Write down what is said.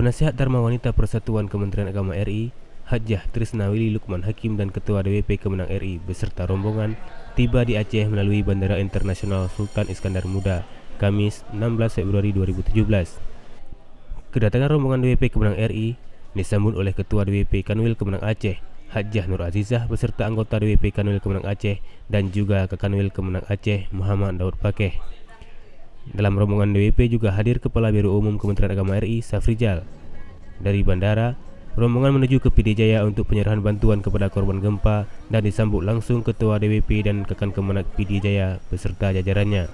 Penasihat Dharma Wanita Persatuan Kementerian Agama RI, Hajjah Trisna Willy Lukman Hakim dan Ketua DWP Kemenang RI beserta rombongan tiba di Aceh melalui Bandara Internasional Sultan Iskandar Muda, Kamis 16 Februari 2017. Kedatangan rombongan DWP Kemenang RI disambut oleh Ketua DWP Kanwil Kemenang Aceh, Hajjah Nur Azizah beserta anggota DWP Kanwil Kemenang Aceh dan juga Kakanwil Kemenang Aceh Muhammad Daud Pakeh. Dalam rombongan DWP juga hadir Kepala Biro Umum Kementerian Agama RI, Safrijal. Dari bandara, rombongan menuju ke PD Jaya untuk penyerahan bantuan kepada korban gempa dan disambut langsung Ketua DWP dan Kakan Kemenak PD Jaya beserta jajarannya.